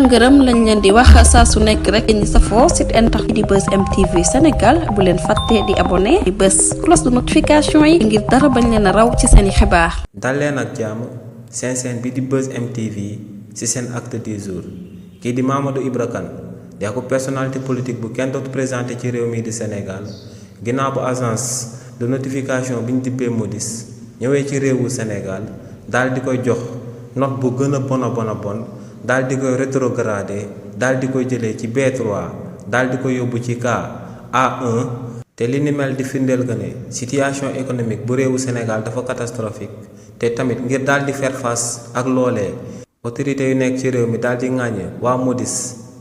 ngërëm lañ leen di wax saa su nekk rek ñi safoo site internet di Buzz M TV Sénégal bu leen fàtte di abonné di bës cloche de notification yi ngir dara bañ leen a raw ci seeni xibaar. dal leen ak jàmm seen bi di Buzz M TV ci seen acte du jour kii di Mamadou Ibra Kane di ko personnalité politique bu kenn dootu présenté ci réew mi di Sénégal ginnaaw bu agence de notification bi ñu dippee Moody's ñëwee ci réewu Sénégal daal di koy jox note bu gën a bon daal di koy rétrogradé daal di koy jëlee ci B3 daal di koy yóbbu ci cas A1 te li ni mel di firndeel que ne situation économique bu réewu Sénégal dafa catastrophique te tamit ngir daal di faire face ak loolee autorités yu nekk ci réew mi daal di ŋàññe waa Moody's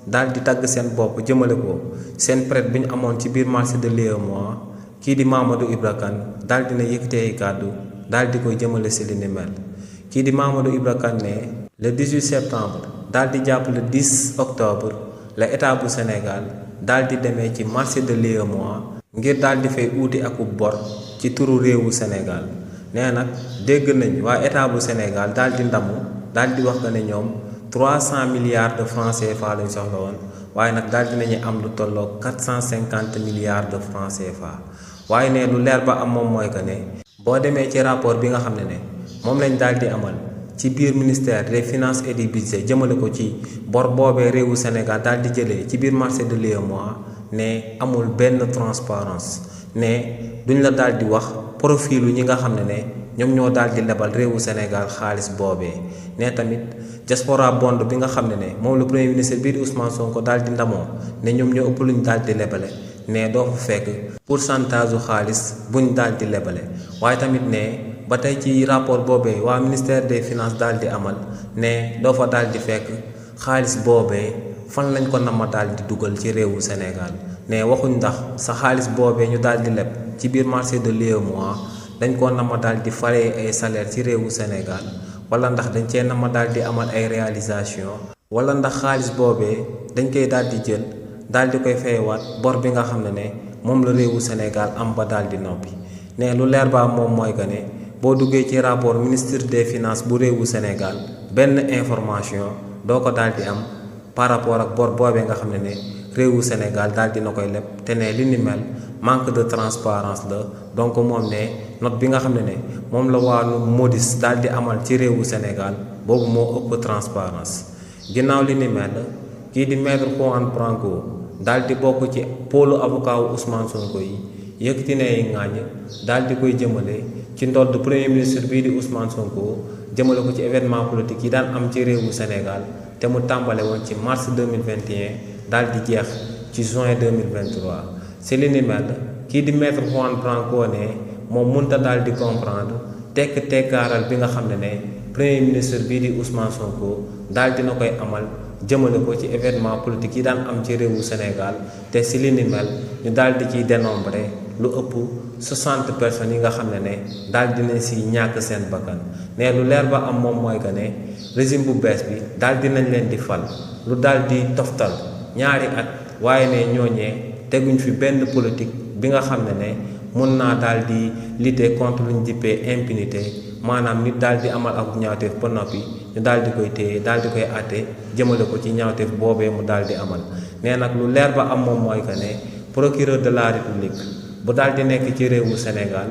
daal di tagg seen bopp jëmale ko seen prête bi ñu amoon ci biir marché de l'UEMOA kii di Mamadou Ibra Kane daal dina yëkkatee kàddu daal di koy jëmale si li ni mel kii di Mamadou Ibra Kane ne le 18 septembre daal di jàpp le 10 octobre la état bu Sénégal daal di demee ci marché de l'UEMOA ngir daal di fay uuti akub bor ci turu réewu Sénégal nee nag dégg nañ waa état bu Sénégal daal di ndamu daal di wax que ne ñoom 300 milliards de francs CFA lañ soxla woon waaye nag daal dinañu am lu tolloo 450 milliards de francs CFA waaye ne lu leer ba am moom mooy que ne boo demee ci rapport bi nga xam ne moom lañ daal di amal ci biir ministère des finances et du budget jëmale ko ci bor boobee réewu Sénégal daal di jëlee ci biir marché de l'UEMOA ne amul benn transparence ne duñ la daal di wax profilu ñi nga xam ne ñoom ñoo daal di lebal réewu Sénégal xaalis boobee ne tamit diaspora bond bi nga xam ne moom la premier ministre bii di Ousmane Sonko daal di ndamoo ne ñoom ñoo ëpp luñ daal di lebale ne doo fa fekk pourcentage u xaalis buñ daal di lebale waaye tamit ne ba tey ci rapport boobee waa ministère des finances daal di amal ne doo fa daal di fekk xaalis boobee fan lañ ko nama daal di dugal ci réewu Sénégal ne waxuñ ndax sa xaalis boobee ñu daal di leb ci biir marché de l'UEMOA dañ ko nama daal di fayee ay salaire ci réewu Sénégal wala ndax dañ cee nama daal di amal ay réalisation wala ndax xaalis boobee dañ koy daal di jël daal di koy fayewaat bor bi nga xam ne moom la réewu Sénégal am ba daal di noppi ne lu leer ba moom mooy que ne boo duggee ci rapport ministre des finances bu réewu Sénégal benn information doo ko daal di am par rapport ak bor boobee nga xam ne réewu Sénégal daal dina koy leb te ne li ni mel manque de transparence la donc moom ne note bi nga xam ne moom la wàllu Moody's daal di amal ci réewu Sénégal boobu moo ëpp transparence ginnaaw li ni mel kii di maître Juan Branco daal di bokk ci pôlu avocat wu Ousmane Sonko yi yëkkati ne yi ŋàññ daal di koy jëmale ci ndodd premier ministre bii di Ousmane Sonko jëmale ko ci événement politique yi daan am ci réewu Sénégal te mu tàmbale woon ci mars 2021 daal di jeex ci juin 2023 si li ni mel kii di maître Juan Branco ne moom mënta daal di comprendre tekkaaral bi nga xam ne premier ministre bii di Ousmane Sonko daal dina koy amal jëmale ko ci événement politique yi daan am ci réewu Sénégal te si li ni mel ñu daal di ciy dénombré lu ëpp 60 personnes yi nga xam ne daal dinañ si ñàkk seen bakkan ne lu leer ba am moom mooy que ne régime bu bees bi daal dinañ leen di fal lu daal di toftal ñaari at waaye ne ñooñee teguñ fi benn politique bi nga xam ne mun naa daal di lutter contre luñ dippee impunité maanaam nit daal di amal ak ñaawteef ba noppi ñu daal di koy téye daal di koy àtte jëmale ko ci ñaawteef boobee mu daal di amal nee nag lu leer ba am moom mooy que ne procureur de la république bu daal di nekk ci réewu Sénégal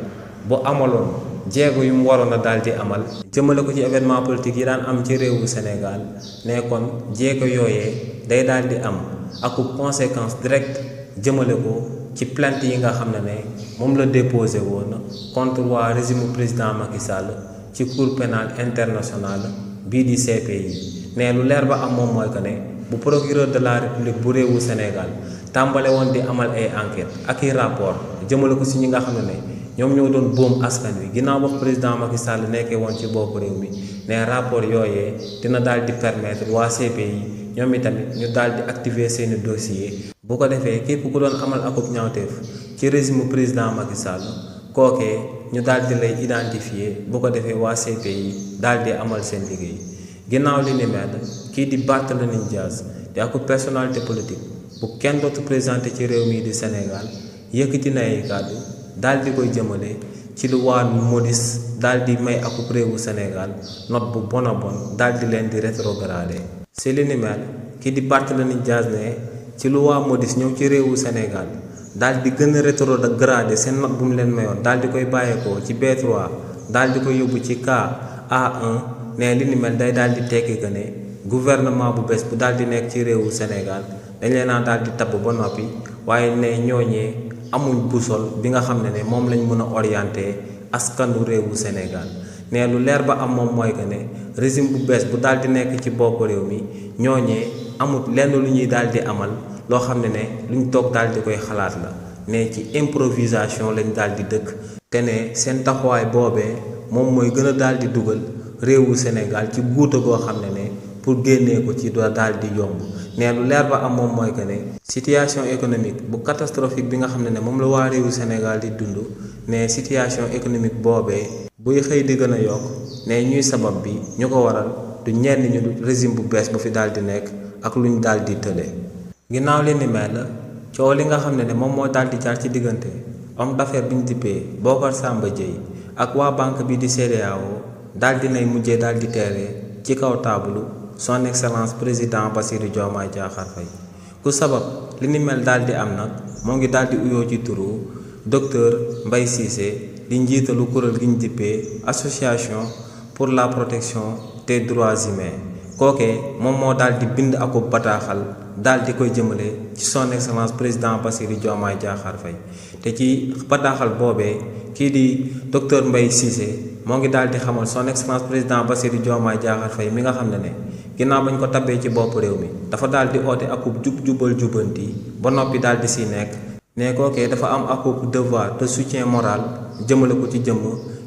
bu amaloon jéego yu mu waroon a daal di amal jëmale ko ci événement politique yi daan am ci réewu Sénégal ne kon jéego yooyee day daal di am ak conséquence directe jëmale ko ci plainte yi nga xam ne moom la déposé woon contre waa régime président Macky Sall ci cour pénale internationale bii di CPI ne lu leer ba am moom mooy que ne bu procureur de la république bu réewu Sénégal tàmbale woon di amal ay enquête ak i rapport jëmale ko si ñi nga xam ne ñoom ñoo doon boom askan wi ginnaaw ba président Macky Sall nekkee woon ci bopp réew mi ne rapport yooyee dina daal di permettre waa CPI ñoom itamit ñu daal di activer seeni dossier bu ko defee képp ku doon amal akub ñaawteef ci régime président Macky Sall kookee ñu daal di lay identifier bu ko defee waa CPI daal di amal seen liggéey ginnaaw li ni mel kii di Barthélémy Dias di ak personnalité politique bu kenn dootu présenté ci réew mi di Sénégal yëkkati na ay kàddu daal di koy jëmale ci lu waa Moody's daal di may akub réewu Sénégal note bu bon daal di leen di rétrogradé si li ni mel kii di Barthélémy Dias ne ci loi Modis ñëw ci réewu Sénégal daal di gën a rétrogradé seen note bu mu leen mayoon daal di koy bàyyeekoo ci B3 daal di koy yóbbu ci A1 ne li ni mel day daal di tekki que ne gouvernement bu bees bu daal di nekk ci réewu Sénégal dañ leen a daal di tabb ba noppi waaye ne ñooñee amuñ boussole bi nga xam ne moom lañ mën a orienté askanu réewu Sénégal ne lu leer ba am moom mooy que ne régime bu bees bu daal di nekk ci bopp réew mi ñooñee amut lenn lu ñuy daal di amal loo xam ne luñ toog daal di koy xalaat la ne ci improvisation lañ daal di dëkk te ne seen taxawaay boobee moom mooy gën a daal di dugal réewu Sénégal ci guuta goo xam ne pour génnee ko ci doo daal di yomb ne lu leer ba am moom mooy que ne situation économique bu catastrophique bi nga xam ne moom la waa réewu Sénégal di dund ne situation économique boobee buy xëy di gën a yokk ne ñuy sabab bi ñu ko waral du ñenn ñu régime bu bees bu fi daal di nekk ak lu ñu daal di tële. ginnaaw li ni mel coow li nga xam ne moom moo daal di jaar ci diggante homme d'affaires bi ñu dippee Bocar Samba Dièye ak waa banque bi di CEDEAO daal di nay mujjee daal di teere ci kaw taabulu son excellence président Bassirou Diomaye Diakhar Faye ku sabab li ni mel daal di am nag moo ngi daal di uyoo ci turu docteur Mbaye Cissé di njiitalu kuréel gi ñu dippee association pour la protection des droits humains kookee moom moo daal di bind akub bataaxal daal di koy jëmale ci son excellence président Bassirou Diomaye Diakhar Faye te ci bataaxal boobee kii di docteur Mbaye Cissé moo ngi daal di xamal son excellence président Bassirou Diomaye Diakhar Faye mi nga xam ne ginnaaw bañ ko tabbee ci bopp réew mi dafa daal di oote akub jubal jubanti ba noppi daal di si nekk ne kookee dafa am akub devoir de soutien moral jëmale ko ci jëmm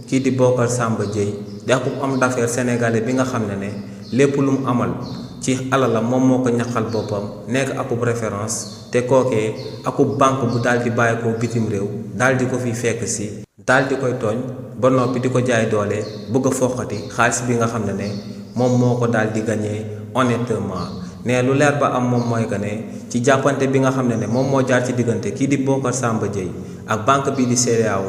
kii di Bocar Samba Dièye di akub homme d'affaires sénégalais bi nga xam ne lépp lu mu amal ci alalam moom moo ko ñaqal boppam nekk akub référence te kookee akub banque bu daal di bàyyi ko bitim réew daal di ko fi fekk si daal di koy tooñ ba noppi di ko jaay doole bëgg a foqati xaalis bi nga xam ne moom moo ko daal di gagné honnêtement ne lu leer ba am moom mooy que ne ci jàppante bi nga xam ne moom moo jaar ci diggante kii di Bocar Samba Dièye ak banque bii di CEDEAO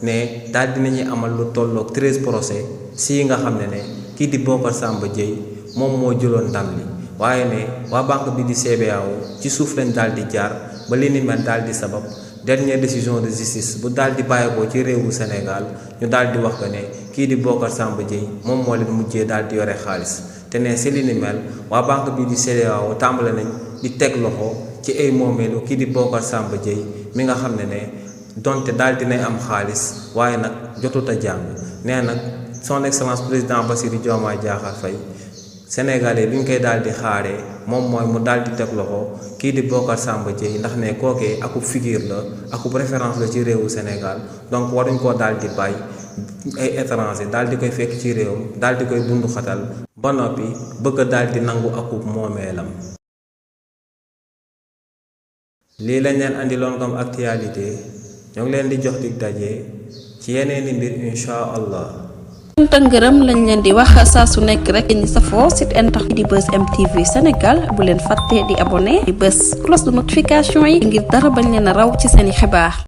ne daal dinañuy amal lu tolloog 13 procès si nga xam ne kii di Bocar Samba Dièye moom moo jëloon ndam li waaye ne waa banque bi di CEDEAO ci suuf lañ daal di jaar ba li ni mel daal di sabab dernière décision de justice bu daal di bàyyeekoo ci réewu Sénégal ñu daal di wax que ne kii di Bocar Samba Dièye moom moo leen mujjee daal di yore xaalis te ne si li ni mel waa banque bi di CEDEAO tàmbale nañ di teg loxo ci ay moomeelu kii di Bocar Samba Dièye mi nga xam ne donte daal dinay am xaalis waaye nag jotut a jàng nee nag son excellence président Bassirou Diomaye Diakhar Faye Sénégalais li ñu koy daal di xaaree moom mooy mu daal di teg loxo kii di Bocar Samba Dièye ndax ne kookee akub figure la akub référence la ci réewu Sénégal donc waruñ koo daal di bàyyi ay étranger daal di koy fekk ci réewam daal di koy bundu xatal ba noppi bëgg daal di nangu akub moomeelam. lii lañ leen andiloon comme actualité ñoo ngi leen di jox dig daje ci yeneeni mbir incha allah. sant ak ngërëm lañ leen di wax saa su nekk rek ñi safoo site internet di Buzz MTV Sénégal bu leen fàtte di abonné di bës cloche de notification yi ngir dara bañ leen a raw ci seeni xibaar.